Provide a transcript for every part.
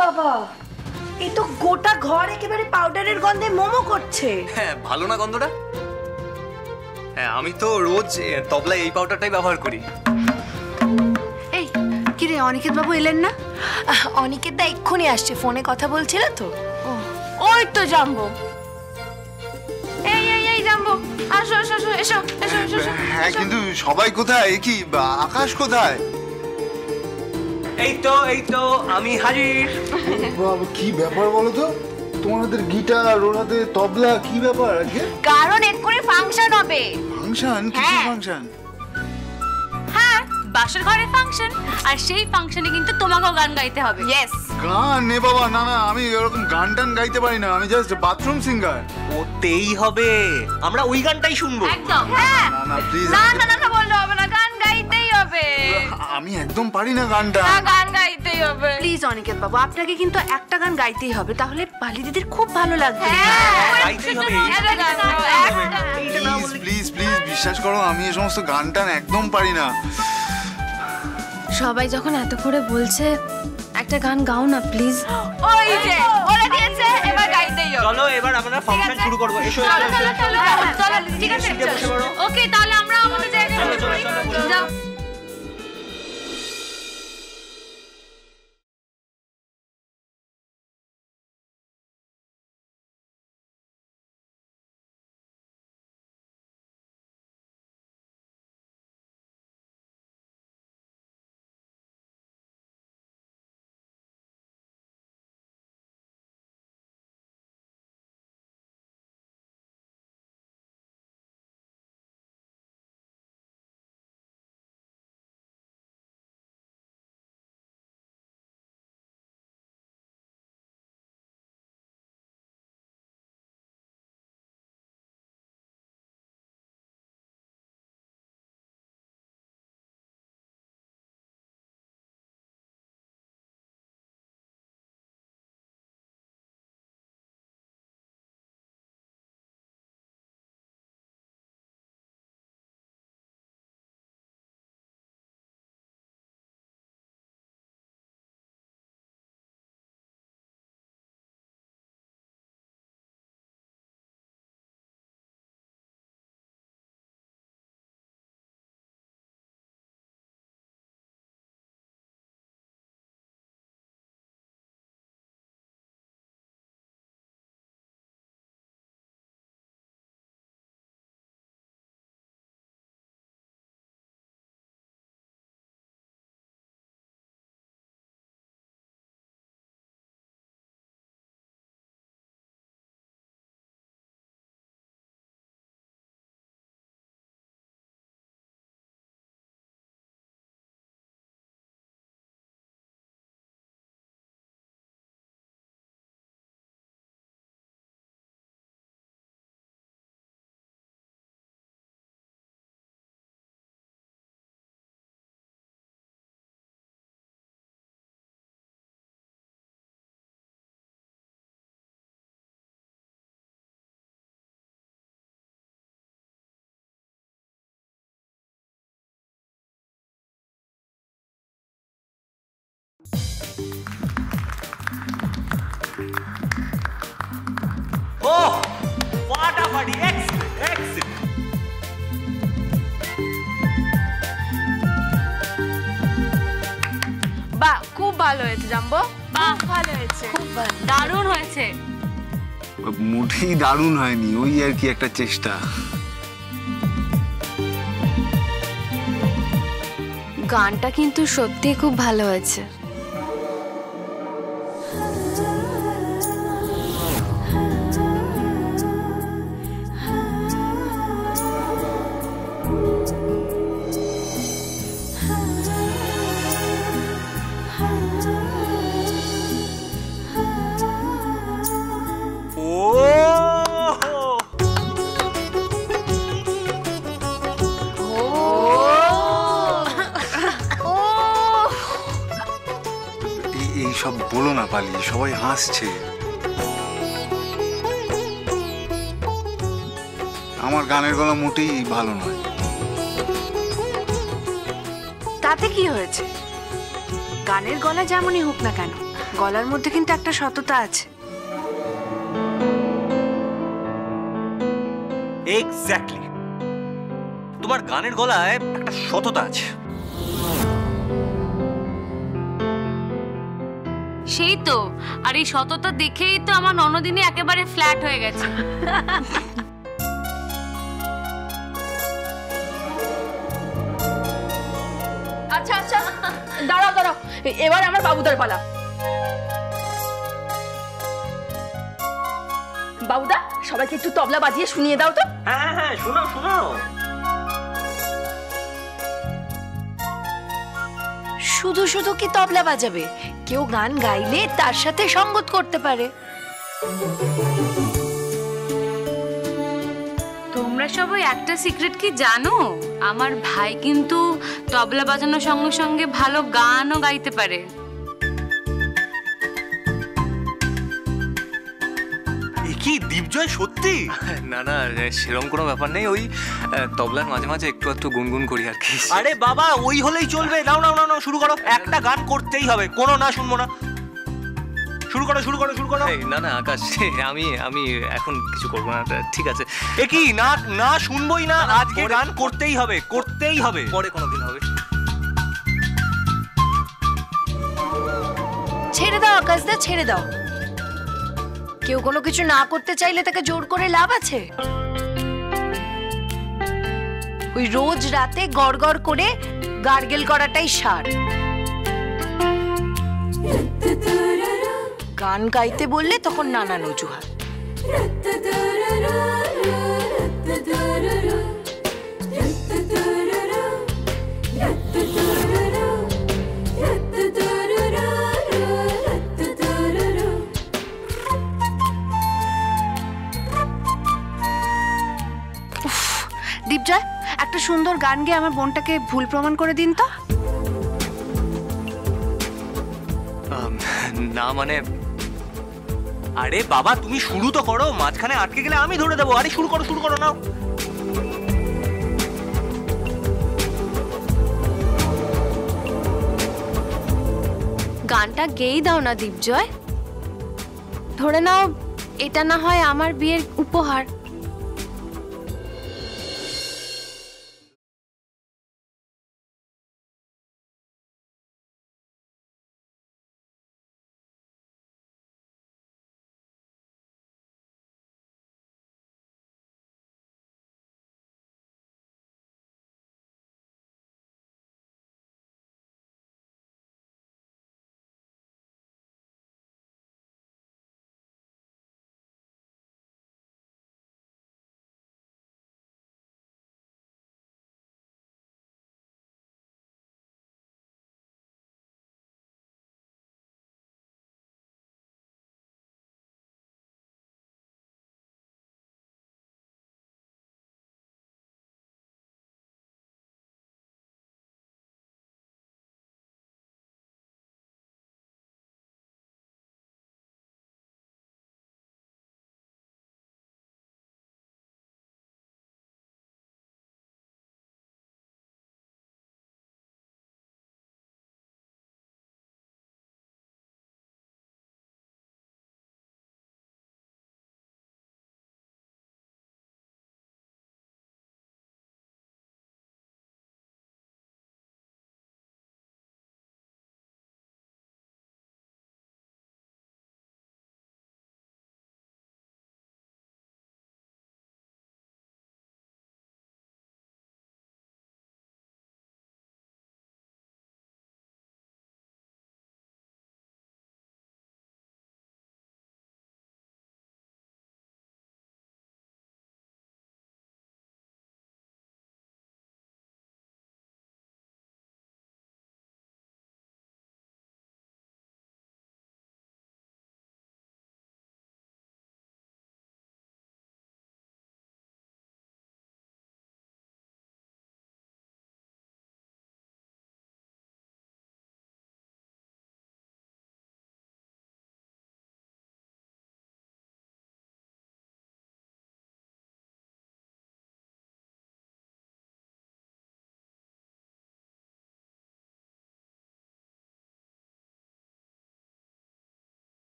বাবা, এই তো গোটা ঘর একেবারে পাউডারের গন্ধে মোমো করছে। হ্যাঁ, ভালো না গন্ধটা? হ্যাঁ, আমি তো রোজ তবলায় এই পাউডারটাই ব্যবহার করি। এই কি রে, অনিকেত বাবু এলেন না? অনিকেত দা এক্ষুনি আসছে, ফোনে কথা বলছিল তো। ওই তো জাম্বো। এই এই এই জাম্বো, আসো আসো আসো, এসো এসো এসো। হ্যাঁ, কিন্তু সবাই কোথায়? কি আকাশ কোথায়? এই তো আমি হাজির। বাবা, কি ব্যাপার বলো তো? তোমাদের গিটার, ওর হাতে তবলা, কি ব্যাপার আজকে? কারণ এক্ষুনি ফাংশন হবে। ফাংশন? কিসের ফাংশন? হ্যাঁ, বাসর ঘরে ফাংশন, আর সেই ফাংশনে কিন্তু তোমাকেও গান গাইতে হবে। ইয়েস। গান? নে বাবা, না না, আমি এরকম গান টান গাইতে পারি না, আমি জাস্ট বাথরুম সিঙ্গার। ওতেই হবে, আমরা ওই গানটাই শুনবো। একদম। হ্যাঁ, না না প্লিজ, না না না বললে হবে না, গান গাইতেই হবে। আমি একদম পারি না গানটা। না, গান গাইতেই হবে। প্লিজ অনিকেত বাবু, আপনাকে কিন্তু একটা গান গাইতেই হবে, তাহলে পালি দিদির খুব ভালো লাগবে। গাইতেই হবে। প্লিজ প্লিজ প্লিজ, বিশ্বাস করো, আমি এই সমস্ত গান টান একদম পারি না। সবাই যখন এত করে বলছে, একটা গান গাও না প্লিজ। ওই যে বলে দিয়েছে, এবার গাইতেই হবে। চলো, এবার আমরা ফাংশন শুরু করব। এসো চলো চলো চলো চলো, ঠিক আছে। ওকে, তাহলে আমরা আমাদের জায়গায় যাও। ওহ, ফাটাফাটি, এক্সিলেন্ট এক্সিলেন্ট। বাহ, খুব ভালো হয়েছে জাম্বো। বাহ, ভালো হয়েছে, খুব ভালো, দারুণ হয়েছে। মোটেই দারুণ হয়নি, ওই আর কি একটা চেষ্টা। গানটা কিন্তু সত্যি খুব ভালো হয়েছে। সব বলো না পালি, সবাই হাসছে। আমার গানের গলা মোটেই ভালো নয়। তাতে কি হয়েছে? গানের গলা যেমনই হোক না কেন, গলার মধ্যে কিন্তু একটা সততা আছে। এক্স্যাক্টলি, তোমার গানের গলায় একটা সততা আছে। সেই তো, আর এই সততা দেখেই তো আমার ননদিনী একেবারে ফ্ল্যাট হয়ে গেছে। আচ্ছা আচ্ছা, দাঁড়াও দাঁড়াও, এবার আমার বাবুদার পালা। বাবুদা, সবাইকে একটু তবলা বাজিয়ে শুনিয়ে দাও তো। হ্যাঁ হ্যাঁ, শোনাও শোনাও। শুধু শুধু কি তবলা বাজাবে? কেউ গান গাইলে তার সাথে সঙ্গত করতে পারে। তোমরা সবাই একটা সিক্রেট কি জানো? আমার ভাই কিন্তু তবলা বাজানোর সঙ্গে সঙ্গে ভালো গানও গাইতে পারে। কি দীপজয়, সত্যি? না না, সেরকম কোনো ব্যাপার নেই, ওই তবলার মাঝে মাঝে একটু একটু গুনগুন করি আর কি। আরে বাবা, ওই হলেই চলবে। নাও নাও নাও, শুরু করো। একটা গান করতেই হবে, কোনো না শুনবো না। শুরু করো শুরু করো শুরু করো। না না আকাশ, আমি আমি এখন কিছু করবো না, ঠিক আছে? এ কি, না না শুনবোই না, আজকে গান করতেই হবে, করতেই হবে। পরে কোনোদিন হবে। ছেড়ে দাও আকাশ দা, ছেড়ে দাও। কেউ কোনো কিছু না করতে চাইলে তাকে জোর করে লাভ আছে? ওই রোজ রাতে গড়গড় করে গার্গেল করাটাই সার। গান গাইতে বললে তখন নানান অজুহাত। দীপজয়, একটা সুন্দর গান গেয়ে আমার বোনটাকে ভুল প্রমাণ করে দিন তো। না মানে, আরে বাবা, তুমি শুরু তো করো, মাঝখানে আটকে গেলে আমি ধরে দেবো। আরে শুরু করো নাও। গানটা গেয়েই দাও না দীপজয়। ধরে নাও এটা না হয় আমার বিয়ের উপহার।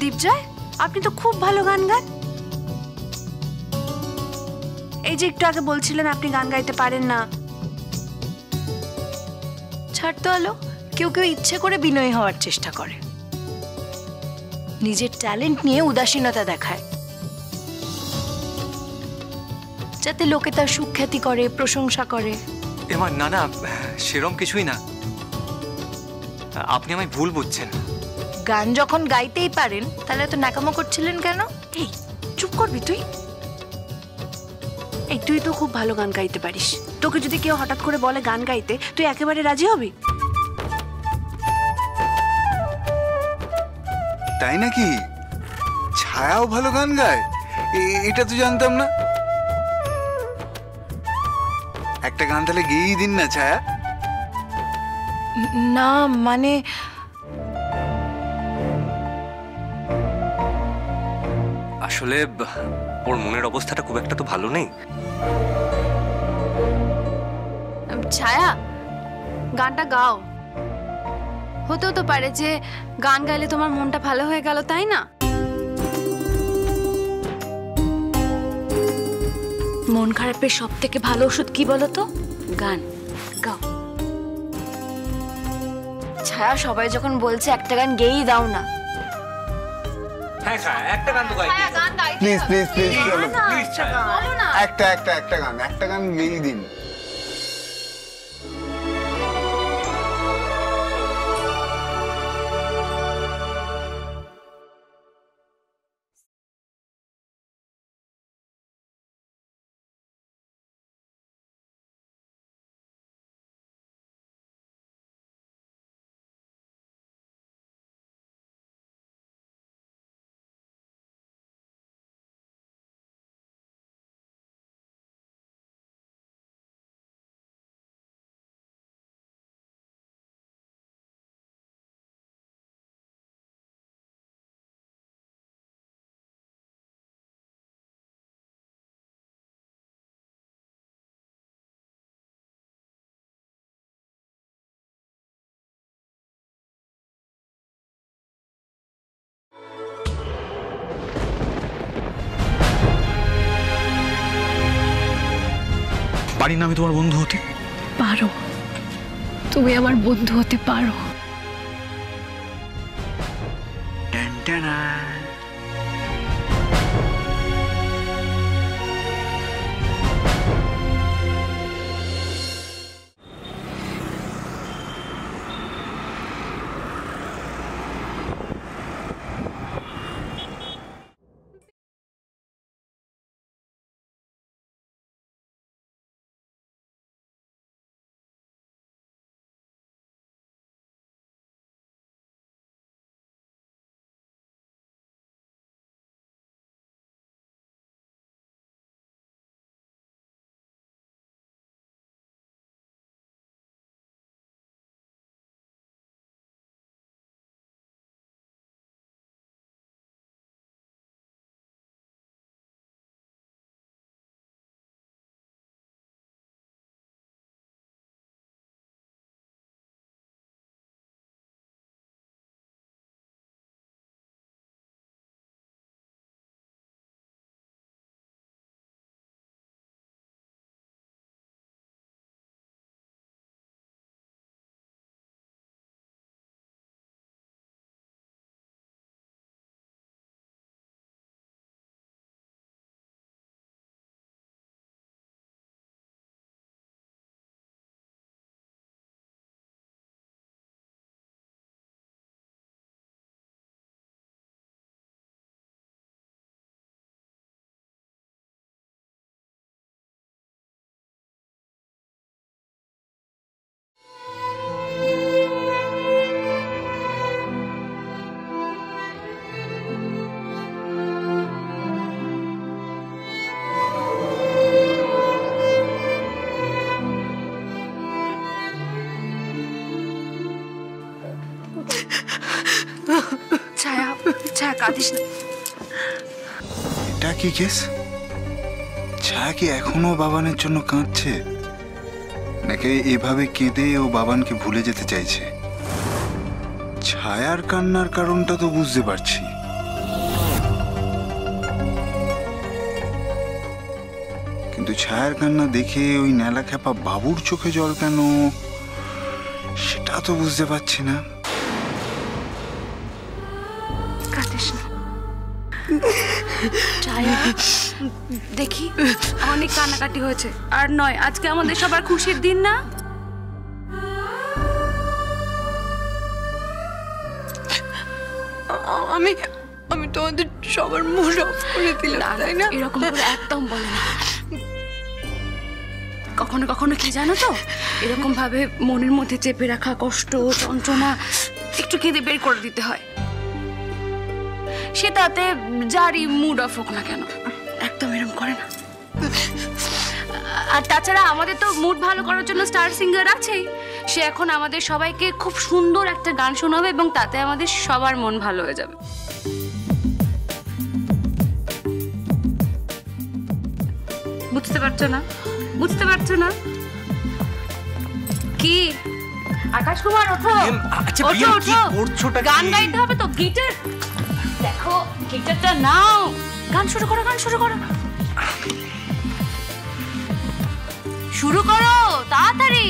দীপজয়, আপনি তো খুব ভালো গান গান। এই যে একটু আগে বলছিলেন আপনি গান গাইতে পারেন না। ছাড় তো আলো, কেউ কেউ ইচ্ছে করে বিনয়ী হওয়ার চেষ্টা করে, নিজের ট্যালেন্ট নিয়ে উদাসীনতা দেখায়, যাতে লোকে তার সুখ্যাতি করে, প্রশংসা করে। এমা না না, সেরম কিছুই না, আপনি আমায় ভুল বুঝছেন। গান যখন গাইতেই পারেন তাহলে তো ন্যাকামো করছিলেন কেন? এই চুপ করবি তুই? এই তুই তো খুব ভালো গান গাইতে পারিস, তোকে যদি কেউ হঠাৎ করে বলে গান গাইতে, তুই একেবারে রাজি হবি? তাই নাকি? ছায়াও ভালো গান গায়? এটা তো জানতাম না। একটা গান তাহলে গেয়েই দিন না ছায়া। না মানে আসলে ওর মনের অবস্থাটা খুব একটা তো ভালো নেই। ছায়া, গানটা গাও। হতেও তো পারে যে গান গাইলে তোমার মনটা ভালো হয়ে গেল, তাই না? মন খারাপের সব থেকে ভালো ওষুধ কি বলো তো? গান গাও। ছায়া, সবাই যখন বলছে একটা গান গেয়েই দাও না। হ্যাঁ একটা গান তো গাই। প্লিজ প্লিজ প্লিজ চলো, প্লিজ ছায়া। একটা গান গেয়েই দিন। পারি না আমি তোমার বন্ধু হতে? পারো, তুমি আমার বন্ধু হতে পারো। ছায়া, ছায়া কাঁদিস না। এটা কি কেস? ছায়া কি এখনো বাবানের জন্য কাঁদছে, নাকি এভাবে কেঁদে ও বাবানকে ভুলে যেতে চাইছে? ছায়ার কান্নার কারণটা তো বুঝতে পারছি, কিন্তু ছায়ার কান্না দেখে ওই ন্যালা খ্যাপা বাবুর চোখে জল কেন, সেটা তো বুঝতে পারছি না। কাঁদিস না ছায়া, দেখি অনেক কান্নাকাটি হয়েছে, আর নয়, আজকে আমাদের সবার খুশির দিন না? আমি আমি তোমাদের সবার মুড অফ করে দিলাম, তাই না? এরকম করে একদম বলে না। কখনো কখনো কি জানো তো, এরকম ভাবে মনের মধ্যে চেপে রাখা কষ্ট, যন্ত্রণা একটু কেঁদে বের করে দিতে হয়, সে তাতে যারই মুড অফ হোক না কেন। একদম এরকম করে না। আর তাছাড়া আমাদের তো মুড ভালো করার জন্য স্টার সিঙ্গার আছেই। সে এখন আমাদের সবাইকে খুব সুন্দর একটা গান শোনাবে এবং তাতে আমাদের সবার মন ভালো হয়ে যাবে। বুঝতে পারছো না? বুঝতে পারছো না? কি আকাশ কুমার, ওঠো আচ্ছা ওঠো প্রিয়াম, কি ওঠো, করছোটা? গান গাইতে হবে তো। গিটার দেখো, গিটারটা নাও, গান শুরু করো, গান শুরু করো, শুরু করো তাড়াতাড়ি।